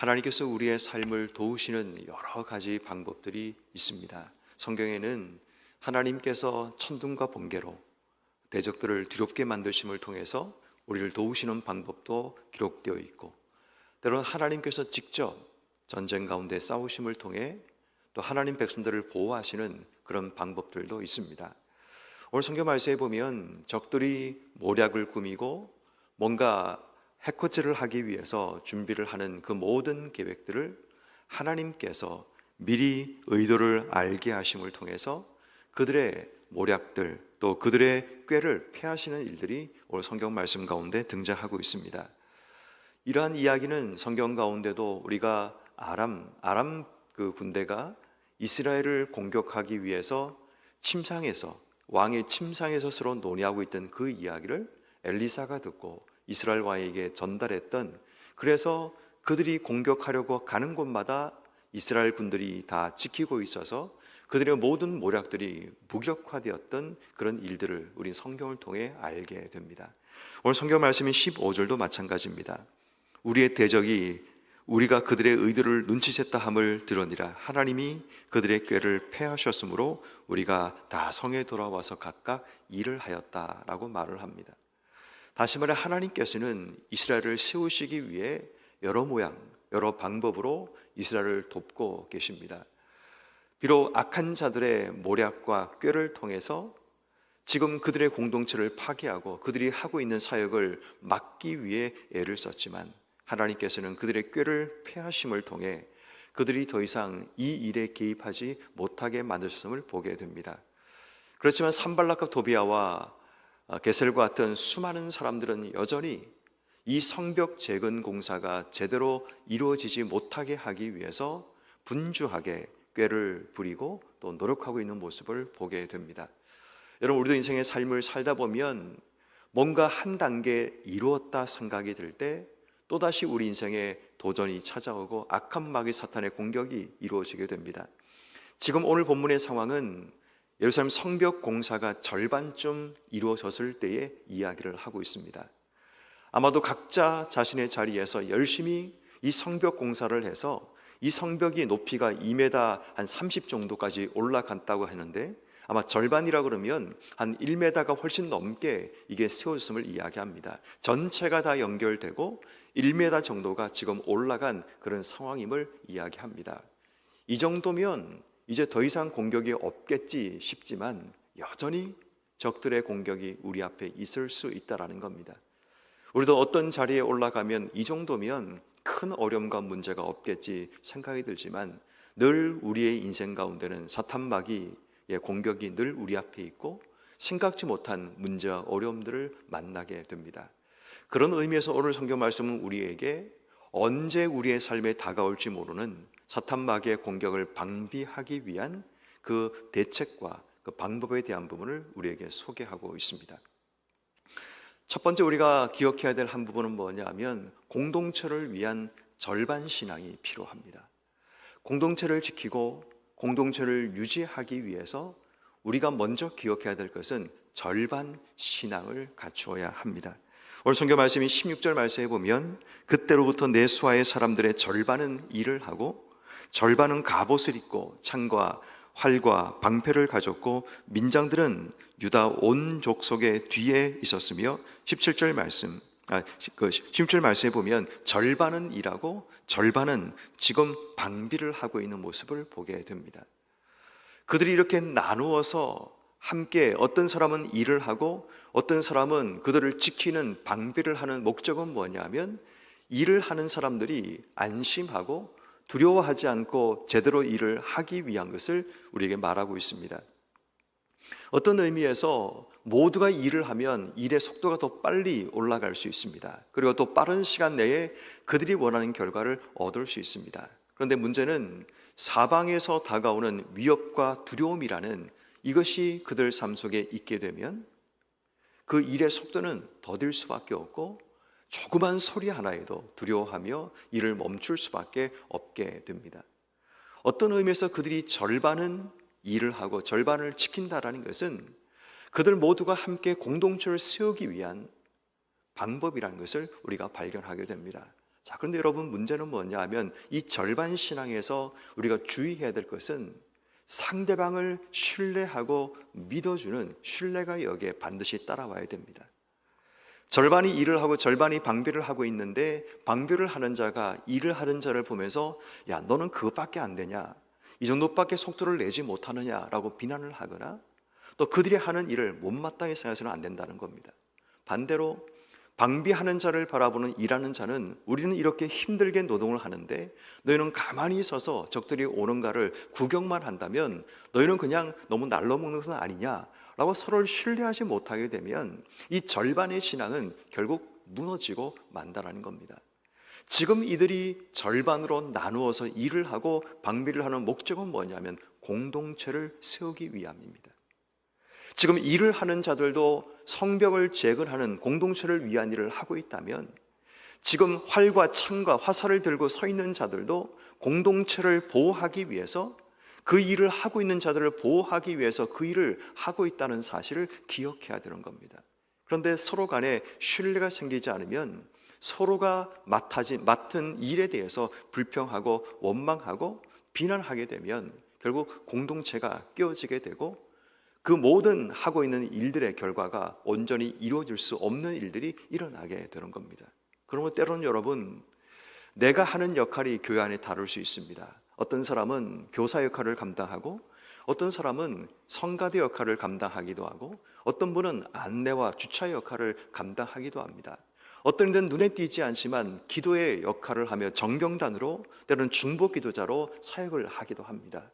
하나님께서 우리의 삶을 도우시는 여러 가지 방법들이 있습니다. 성경에는 하나님께서 천둥과 번개로 대적들을 두렵게 만드심을 통해서 우리를 도우시는 방법도 기록되어 있고, 때로는 하나님께서 직접 전쟁 가운데 싸우심을 통해 또 하나님 백성들을 보호하시는 그런 방법들도 있습니다. 오늘 성경 말씀에 보면 적들이 모략을 꾸미고 뭔가 해코지를 하기 위해서 준비를 하는 그 모든 계획들을 하나님께서 미리 의도를 알게 하심을 통해서 그들의 모략들 또 그들의 꾀를 피하시는 일들이 오늘 성경 말씀 가운데 등장하고 있습니다. 이러한 이야기는 성경 가운데도 우리가 아람 그 군대가 이스라엘을 공격하기 위해서 왕의 침상에서 서로 논의하고 있던 그 이야기를 엘리사가 듣고 이스라엘 왕에게 전달했던, 그래서 그들이 공격하려고 가는 곳마다 이스라엘 군들이 다 지키고 있어서 그들의 모든 모략들이 무력화되었던 그런 일들을 우리 성경을 통해 알게 됩니다. 오늘 성경 말씀인 15절도 마찬가지입니다. 우리의 대적이 우리가 그들의 의도를 눈치챘다 함을 들으니라. 하나님이 그들의 꾀를 패하셨으므로 우리가 다 성에 돌아와서 각각 일을 하였다라고 말을 합니다. 다시 말해 하나님께서는 이스라엘을 세우시기 위해 여러 모양, 여러 방법으로 이스라엘을 돕고 계십니다. 비록 악한 자들의 모략과 꾀를 통해서 지금 그들의 공동체를 파괴하고 그들이 하고 있는 사역을 막기 위해 애를 썼지만, 하나님께서는 그들의 꾀를 패하심을 통해 그들이 더 이상 이 일에 개입하지 못하게 만드셨음을 보게 됩니다. 그렇지만 산발락과 도비아와 게셀과 같은 수많은 사람들은 여전히 이 성벽 재건 공사가 제대로 이루어지지 못하게 하기 위해서 분주하게 꾀를 부리고 또 노력하고 있는 모습을 보게 됩니다. 여러분, 우리도 인생의 삶을 살다 보면 뭔가 한 단계 이루었다 생각이 들 때 또다시 우리 인생에 도전이 찾아오고 악한 마귀 사탄의 공격이 이루어지게 됩니다. 지금 오늘 본문의 상황은 예루살렘 성벽 공사가 절반쯤 이루어졌을 때의 이야기를 하고 있습니다. 아마도 각자 자신의 자리에서 열심히 이 성벽 공사를 해서 이 성벽이 높이가 2m 한 30 정도까지 올라갔다고 하는데, 아마 절반이라 그러면 한 1m가 훨씬 넘게 이게 세워졌음을 이야기합니다. 전체가 다 연결되고 1m 정도가 지금 올라간 그런 상황임을 이야기합니다. 이 정도면 이제 더 이상 공격이 없겠지 싶지만 여전히 적들의 공격이 우리 앞에 있을 수 있다는 겁니다. 우리도 어떤 자리에 올라가면 이 정도면 큰 어려움과 문제가 없겠지 생각이 들지만, 늘 우리의 인생 가운데는 사탄 마귀의 공격이 늘 우리 앞에 있고 생각지 못한 문제와 어려움들을 만나게 됩니다. 그런 의미에서 오늘 성경 말씀은 우리에게 언제 우리의 삶에 다가올지 모르는 사탄 마귀의 공격을 방비하기 위한 그 대책과 그 방법에 대한 부분을 우리에게 소개하고 있습니다. 첫 번째 우리가 기억해야 될 한 부분은 뭐냐면, 공동체를 위한 절반 신앙이 필요합니다. 공동체를 지키고 공동체를 유지하기 위해서 우리가 먼저 기억해야 될 것은 절반 신앙을 갖추어야 합니다. 오늘 성경 말씀이 16절 말씀에 보면, 그때로부터 내 수하의 사람들의 절반은 일을 하고 절반은 갑옷을 입고 창과 활과 방패를 가졌고 민장들은 유다 온 족속의 뒤에 있었으며, 17절 말씀에 보면 절반은 일하고 절반은 지금 방비를 하고 있는 모습을 보게 됩니다. 그들이 이렇게 나누어서 함께, 어떤 사람은 일을 하고 어떤 사람은 그들을 지키는 방비를 하는 목적은 뭐냐면, 일을 하는 사람들이 안심하고 두려워하지 않고 제대로 일을 하기 위한 것을 우리에게 말하고 있습니다. 어떤 의미에서 모두가 일을 하면 일의 속도가 더 빨리 올라갈 수 있습니다. 그리고 또 빠른 시간 내에 그들이 원하는 결과를 얻을 수 있습니다. 그런데 문제는 사방에서 다가오는 위협과 두려움이라는 이것이 그들 삶 속에 있게 되면 그 일의 속도는 더딜 수밖에 없고 조그만 소리 하나에도 두려워하며 일을 멈출 수밖에 없게 됩니다. 어떤 의미에서 그들이 절반은 일을 하고 절반을 지킨다라는 것은 그들 모두가 함께 공동체를 세우기 위한 방법이라는 것을 우리가 발견하게 됩니다. 자, 그런데 여러분, 문제는 뭐냐 하면 이 절반 신앙에서 우리가 주의해야 될 것은 상대방을 신뢰하고 믿어주는 신뢰가 여기에 반드시 따라와야 됩니다. 절반이 일을 하고 절반이 방비를 하고 있는데, 방비를 하는 자가 일을 하는 자를 보면서 야, 너는 그것밖에 안 되냐, 이 정도밖에 속도를 내지 못하느냐라고 비난을 하거나, 또 그들이 하는 일을 못마땅히 생각해서는 안 된다는 겁니다. 반대로 방비하는 자를 바라보는 일하는 자는, 우리는 이렇게 힘들게 노동을 하는데 너희는 가만히 서서 적들이 오는가를 구경만 한다면 너희는 그냥 너무 날로 먹는 것은 아니냐라고 서로를 신뢰하지 못하게 되면 이 절반의 신앙은 결국 무너지고 만다라는 겁니다. 지금 이들이 절반으로 나누어서 일을 하고 방비를 하는 목적은 뭐냐면 공동체를 세우기 위함입니다. 지금 일을 하는 자들도 성벽을 재건하는 공동체를 위한 일을 하고 있다면, 지금 활과 창과 화살을 들고 서 있는 자들도 공동체를 보호하기 위해서, 그 일을 하고 있는 자들을 보호하기 위해서 그 일을 하고 있다는 사실을 기억해야 되는 겁니다. 그런데 서로 간에 신뢰가 생기지 않으면 서로가 맡은 일에 대해서 불평하고 원망하고 비난하게 되면 결국 공동체가 깨어지게 되고, 그 모든 하고 있는 일들의 결과가 온전히 이루어질 수 없는 일들이 일어나게 되는 겁니다. 그러면 때로는 여러분, 내가 하는 역할이 교회 안에 다를 수 있습니다. 어떤 사람은 교사 역할을 감당하고, 어떤 사람은 성가대 역할을 감당하기도 하고, 어떤 분은 안내와 주차 역할을 감당하기도 합니다. 어떤 이들은 눈에 띄지 않지만 기도의 역할을 하며 정경단으로, 때로는 중보 기도자로 사역을 하기도 합니다.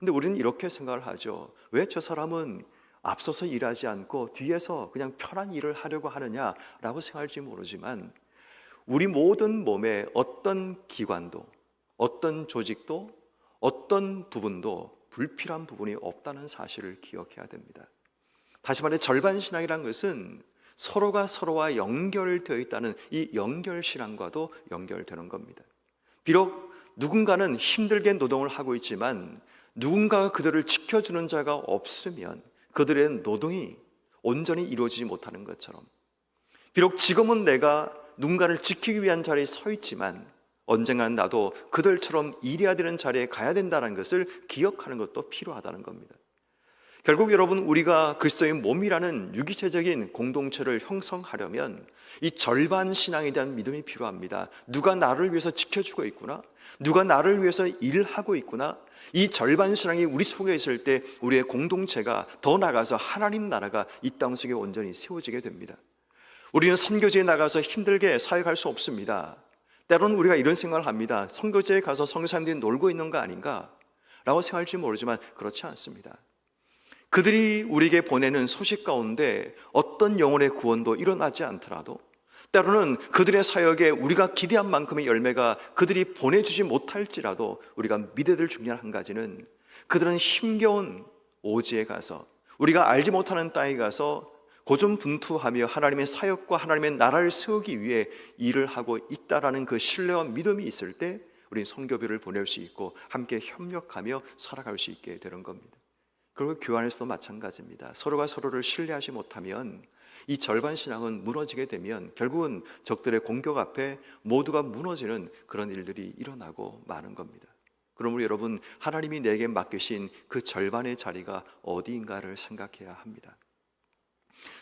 근데 우리는 이렇게 생각을 하죠. 왜 저 사람은 앞서서 일하지 않고 뒤에서 그냥 편한 일을 하려고 하느냐라고 생각할지 모르지만, 우리 모든 몸에 어떤 기관도, 어떤 조직도, 어떤 부분도 불필요한 부분이 없다는 사실을 기억해야 됩니다. 다시 말해, 절반 신앙이란 것은 서로가 서로와 연결되어 있다는 이 연결신앙과도 연결되는 겁니다. 비록 누군가는 힘들게 노동을 하고 있지만 누군가가 그들을 지켜주는 자가 없으면 그들의 노동이 온전히 이루어지지 못하는 것처럼, 비록 지금은 내가 누군가를 지키기 위한 자리에 서 있지만 언젠가는 나도 그들처럼 일해야 되는 자리에 가야 된다는 것을 기억하는 것도 필요하다는 겁니다. 결국 여러분, 우리가 그리스도의 몸이라는 유기체적인 공동체를 형성하려면 이 절반 신앙에 대한 믿음이 필요합니다. 누가 나를 위해서 지켜주고 있구나, 누가 나를 위해서 일을 하고 있구나, 이 절반 신앙이 우리 속에 있을 때 우리의 공동체가 더 나아가서 하나님 나라가 이 땅 속에 온전히 세워지게 됩니다. 우리는 선교지에 나가서 힘들게 사역할 수 없습니다. 때로는 우리가 이런 생각을 합니다. 선교지에 가서 성도사님들이 놀고 있는 거 아닌가 라고 생각할지 모르지만 그렇지 않습니다. 그들이 우리에게 보내는 소식 가운데 어떤 영혼의 구원도 일어나지 않더라도, 때로는 그들의 사역에 우리가 기대한 만큼의 열매가 그들이 보내주지 못할지라도, 우리가 믿어야 될 중요한 한 가지는, 그들은 힘겨운 오지에 가서, 우리가 알지 못하는 땅에 가서 고전분투하며 하나님의 사역과 하나님의 나라를 세우기 위해 일을 하고 있다라는 그 신뢰와 믿음이 있을 때 우리는 선교비를 보낼 수 있고 함께 협력하며 살아갈 수 있게 되는 겁니다. 그리고 교회 안에서도 마찬가지입니다. 서로가 서로를 신뢰하지 못하면 이 절반 신앙은 무너지게 되면 결국은 적들의 공격 앞에 모두가 무너지는 그런 일들이 일어나고 마는 겁니다. 그러므로 여러분, 하나님이 내게 맡기신 그 절반의 자리가 어디인가를 생각해야 합니다.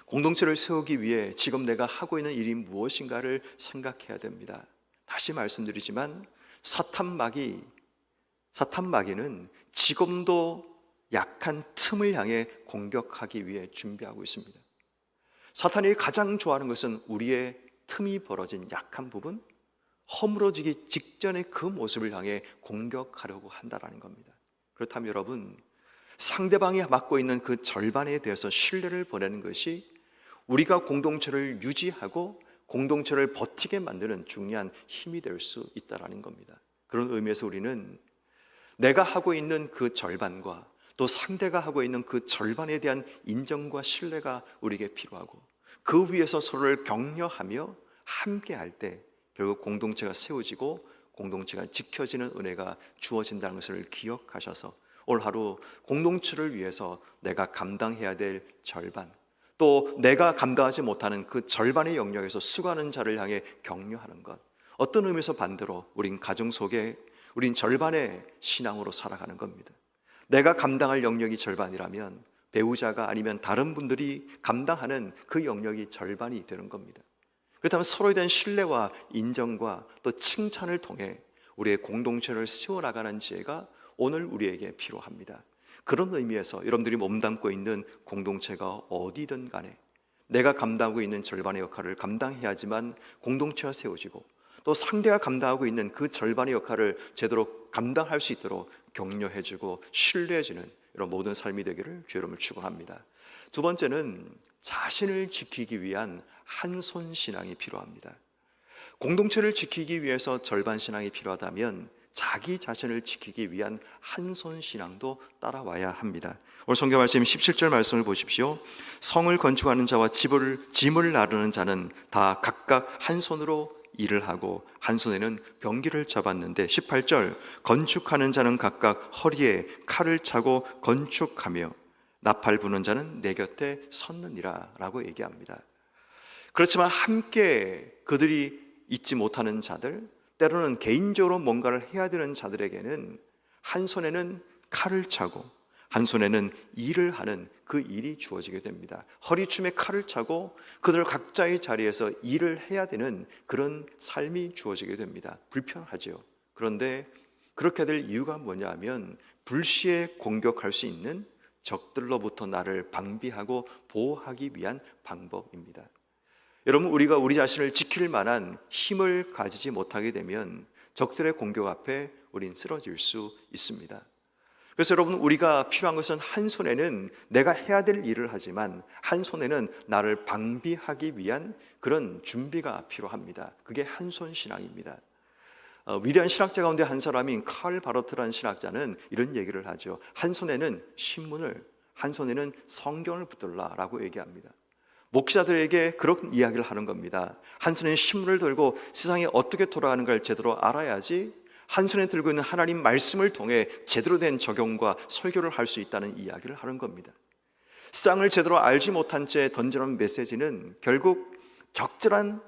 공동체를 세우기 위해 지금 내가 하고 있는 일이 무엇인가를 생각해야 됩니다. 다시 말씀드리지만 사탄 마귀는 지금도 약한 틈을 향해 공격하기 위해 준비하고 있습니다. 사탄이 가장 좋아하는 것은 우리의 틈이 벌어진 약한 부분, 허물어지기 직전의 그 모습을 향해 공격하려고 한다는 겁니다. 그렇다면 여러분, 상대방이 맡고 있는 그 절반에 대해서 신뢰를 보내는 것이 우리가 공동체를 유지하고 공동체를 버티게 만드는 중요한 힘이 될 수 있다는 겁니다. 그런 의미에서 우리는 내가 하고 있는 그 절반과 또 상대가 하고 있는 그 절반에 대한 인정과 신뢰가 우리에게 필요하고, 그 위에서 서로를 격려하며 함께 할 때 결국 공동체가 세워지고 공동체가 지켜지는 은혜가 주어진다는 것을 기억하셔서 오늘 하루 공동체를 위해서 내가 감당해야 될 절반, 또 내가 감당하지 못하는 그 절반의 영역에서 수고하는 자를 향해 격려하는 것, 어떤 의미에서 반대로 우린 가정 속에 우린 절반의 신앙으로 살아가는 겁니다. 내가 감당할 영역이 절반이라면 배우자가 아니면 다른 분들이 감당하는 그 영역이 절반이 되는 겁니다. 그렇다면 서로에 대한 신뢰와 인정과 또 칭찬을 통해 우리의 공동체를 세워나가는 지혜가 오늘 우리에게 필요합니다. 그런 의미에서 여러분들이 몸담고 있는 공동체가 어디든 간에 내가 감당하고 있는 절반의 역할을 감당해야지만 공동체가 세워지고 또 상대가 감당하고 있는 그 절반의 역할을 제대로 감당할 수 있도록 격려해주고 신뢰해주는 이런 모든 삶이 되기를 주의 이름으로 축원합니다. 두 번째는 자신을 지키기 위한 한손 신앙이 필요합니다. 공동체를 지키기 위해서 절반 신앙이 필요하다면 자기 자신을 지키기 위한 한손 신앙도 따라와야 합니다. 오늘 성경 말씀 17절 말씀을 보십시오. 성을 건축하는 자와 짐을 나르는 자는 다 각각 한 손으로 일을 하고 한 손에는 병기를 잡았는데 18절 건축하는 자는 각각 허리에 칼을 차고 건축하며 나팔 부는 자는 내 곁에 섰느니라 라고 얘기합니다. 그렇지만 함께 그들이 있지 못하는 자들, 때로는 개인적으로 뭔가를 해야 되는 자들에게는 한 손에는 칼을 차고 한 손에는 일을 하는 그 일이 주어지게 됩니다. 허리춤에 칼을 차고 그들 각자의 자리에서 일을 해야 되는 그런 삶이 주어지게 됩니다. 불편하죠. 그런데 그렇게 될 이유가 뭐냐 하면 불시에 공격할 수 있는 적들로부터 나를 방비하고 보호하기 위한 방법입니다. 여러분, 우리가 우리 자신을 지킬 만한 힘을 가지지 못하게 되면 적들의 공격 앞에 우린 쓰러질 수 있습니다. 그래서 여러분, 우리가 필요한 것은 한 손에는 내가 해야 될 일을 하지만 한 손에는 나를 방비하기 위한 그런 준비가 필요합니다. 그게 한손 신앙입니다. 위대한 신학자 가운데 한 사람인 칼 바로트라는 신학자는 이런 얘기를 하죠. 한 손에는 신문을, 한 손에는 성경을 붙들라라고 얘기합니다. 목사들에게 그런 이야기를 하는 겁니다. 한 손에 신문을 들고 세상이 어떻게 돌아가는가를 제대로 알아야지 한 손에 들고 있는 하나님 말씀을 통해 제대로 된 적용과 설교를 할 수 있다는 이야기를 하는 겁니다. 세상을 제대로 알지 못한 채 던져놓은 메시지는 결국 적절한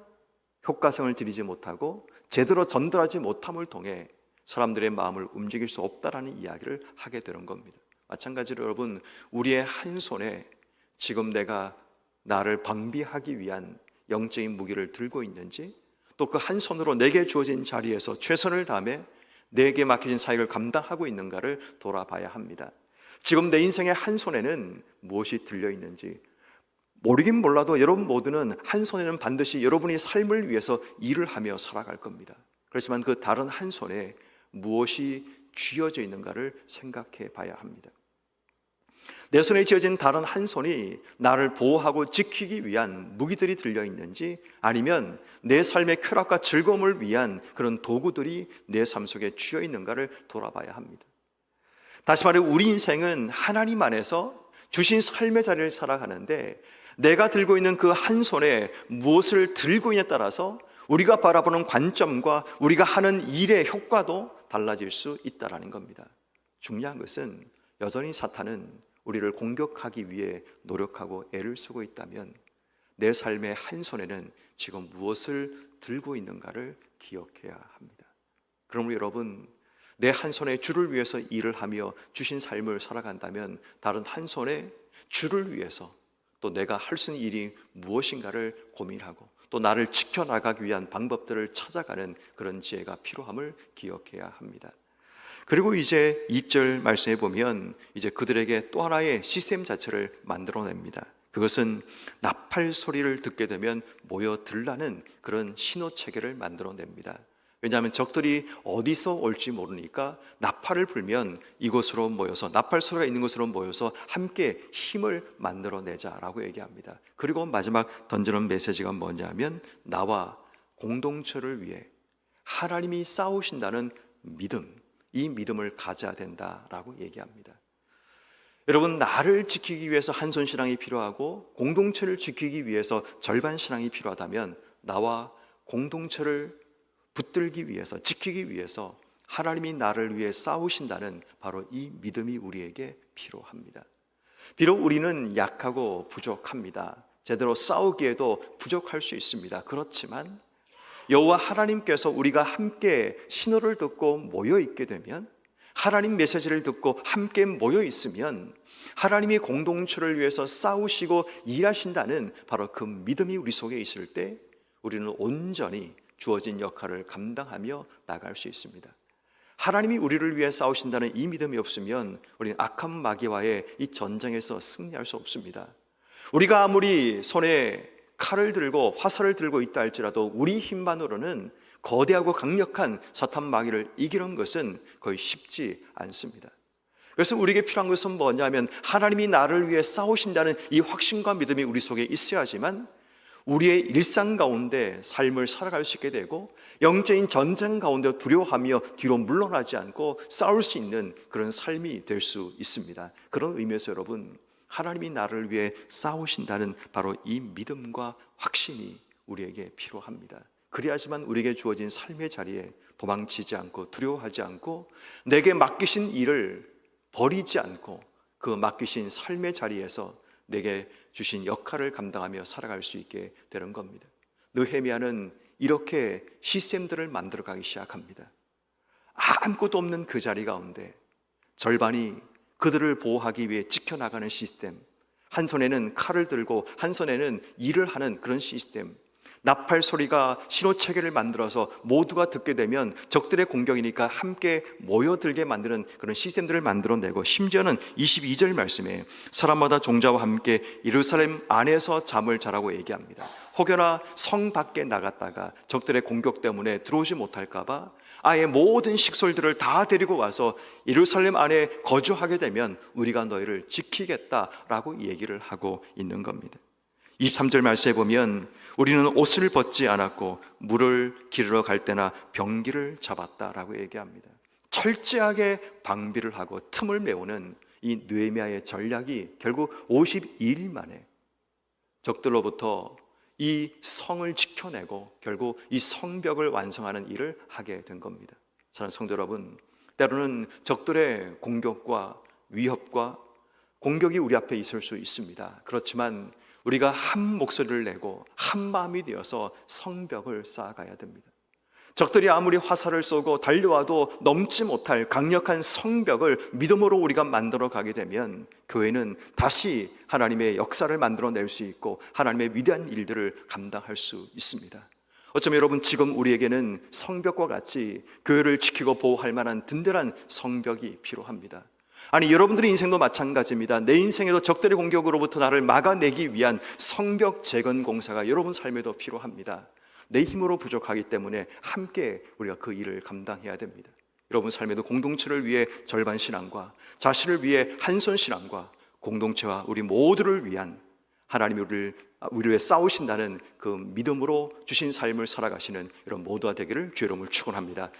효과성을 드리지 못하고 제대로 전달하지 못함을 통해 사람들의 마음을 움직일 수 없다라는 이야기를 하게 되는 겁니다. 마찬가지로 여러분, 우리의 한 손에 지금 내가 나를 방비하기 위한 영적인 무기를 들고 있는지, 또 그 한 손으로 내게 주어진 자리에서 최선을 다하며 내게 맡겨진 사역을 감당하고 있는가를 돌아봐야 합니다. 지금 내 인생의 한 손에는 무엇이 들려 있는지 모르긴 몰라도 여러분 모두는 한 손에는 반드시 여러분이 삶을 위해서 일을 하며 살아갈 겁니다. 그렇지만 그 다른 한 손에 무엇이 쥐어져 있는가를 생각해 봐야 합니다. 내 손에 쥐어진 다른 한 손이 나를 보호하고 지키기 위한 무기들이 들려 있는지, 아니면 내 삶의 쾌락과 즐거움을 위한 그런 도구들이 내 삶 속에 쥐어 있는가를 돌아봐야 합니다. 다시 말해 우리 인생은 하나님 안에서 주신 삶의 자리를 살아가는데 내가 들고 있는 그 한 손에 무엇을 들고 있냐에 따라서 우리가 바라보는 관점과 우리가 하는 일의 효과도 달라질 수 있다는 겁니다. 중요한 것은 여전히 사탄은 우리를 공격하기 위해 노력하고 애를 쓰고 있다면 내 삶의 한 손에는 지금 무엇을 들고 있는가를 기억해야 합니다. 그러므로 여러분, 내 한 손에 주를 위해서 일을 하며 주신 삶을 살아간다면 다른 한 손에 주를 위해서 또 내가 할 수 있는 일이 무엇인가를 고민하고 또 나를 지켜나가기 위한 방법들을 찾아가는 그런 지혜가 필요함을 기억해야 합니다. 그리고 이제 2절 말씀에 보면 이제 그들에게 또 하나의 시스템 자체를 만들어냅니다. 그것은 나팔 소리를 듣게 되면 모여들라는 그런 신호 체계를 만들어냅니다. 왜냐하면 적들이 어디서 올지 모르니까 나팔을 불면 이곳으로 모여서, 나팔 소리가 있는 곳으로 모여서 함께 힘을 만들어내자라고 얘기합니다. 그리고 마지막 던지는 메시지가 뭐냐면 나와 공동체를 위해 하나님이 싸우신다는 믿음, 이 믿음을 가져야 된다라고 얘기합니다. 여러분, 나를 지키기 위해서 한손 신앙이 필요하고 공동체를 지키기 위해서 절반 신앙이 필요하다면 나와 공동체를 붙들기 위해서, 지키기 위해서 하나님이 나를 위해 싸우신다는 바로 이 믿음이 우리에게 필요합니다. 비록 우리는 약하고 부족합니다. 제대로 싸우기에도 부족할 수 있습니다. 그렇지만 여호와 하나님께서 우리가 함께 신호를 듣고 모여 있게 되면, 하나님 메시지를 듣고 함께 모여 있으면 하나님이 공동체를 위해서 싸우시고 일하신다는 바로 그 믿음이 우리 속에 있을 때 우리는 온전히 주어진 역할을 감당하며 나갈 수 있습니다. 하나님이 우리를 위해 싸우신다는 이 믿음이 없으면 우리는 악한 마귀와의 이 전쟁에서 승리할 수 없습니다. 우리가 아무리 손에 칼을 들고 화살을 들고 있다 할지라도 우리 힘만으로는 거대하고 강력한 사탄 마귀를 이기는 것은 거의 쉽지 않습니다. 그래서 우리에게 필요한 것은 뭐냐면, 하나님이 나를 위해 싸우신다는 이 확신과 믿음이 우리 속에 있어야지만 우리의 일상 가운데 삶을 살아갈 수 있게 되고, 영적인 전쟁 가운데 두려워하며 뒤로 물러나지 않고 싸울 수 있는 그런 삶이 될 수 있습니다. 그런 의미에서 여러분, 하나님이 나를 위해 싸우신다는 바로 이 믿음과 확신이 우리에게 필요합니다. 그래야지만 우리에게 주어진 삶의 자리에 도망치지 않고 두려워하지 않고 내게 맡기신 일을 버리지 않고 그 맡기신 삶의 자리에서 내게 주신 역할을 감당하며 살아갈 수 있게 되는 겁니다. 느헤미야는 이렇게 시스템들을 만들어가기 시작합니다. 아무것도 없는 그 자리 가운데 절반이 그들을 보호하기 위해 지켜나가는 시스템, 한 손에는 칼을 들고 한 손에는 일을 하는 그런 시스템, 나팔 소리가 신호체계를 만들어서 모두가 듣게 되면 적들의 공격이니까 함께 모여들게 만드는 그런 시스템들을 만들어내고, 심지어는 22절 말씀에 사람마다 종자와 함께 예루살렘 안에서 잠을 자라고 얘기합니다. 혹여나 성 밖에 나갔다가 적들의 공격 때문에 들어오지 못할까 봐 아예 모든 식솔들을 다 데리고 와서 예루살렘 안에 거주하게 되면 우리가 너희를 지키겠다라고 얘기를 하고 있는 겁니다. 23절 말씀에 보면 우리는 옷을 벗지 않았고 물을 기르러 갈 때나 병기를 잡았다라고 얘기합니다. 철저하게 방비를 하고 틈을 메우는 이 느헤미야의 전략이 결국 52일 만에 적들로부터 이 성을 지켜내고 결국 이 성벽을 완성하는 일을 하게 된 겁니다. 사랑하는 성도 여러분, 때로는 적들의 공격과 위협과 공격이 우리 앞에 있을 수 있습니다. 그렇지만 우리가 한 목소리를 내고 한 마음이 되어서 성벽을 쌓아가야 됩니다. 적들이 아무리 화살을 쏘고 달려와도 넘지 못할 강력한 성벽을 믿음으로 우리가 만들어 가게 되면 교회는 다시 하나님의 역사를 만들어낼 수 있고 하나님의 위대한 일들을 감당할 수 있습니다. 어쩌면 여러분, 지금 우리에게는 성벽과 같이 교회를 지키고 보호할 만한 든든한 성벽이 필요합니다. 아니, 여러분들의 인생도 마찬가지입니다. 내 인생에도 적들의 공격으로부터 나를 막아내기 위한 성벽 재건 공사가 여러분 삶에도 필요합니다. 내 힘으로 부족하기 때문에 함께 우리가 그 일을 감당해야 됩니다. 여러분 삶에도 공동체를 위해 절반 신앙과 자신을 위해 한손 신앙과 공동체와 우리 모두를 위한 하나님이 우리를 위해 싸우신다는 그 믿음으로 주신 삶을 살아가시는 여러분 모두가 되기를 주의 이름으로 축원합니다.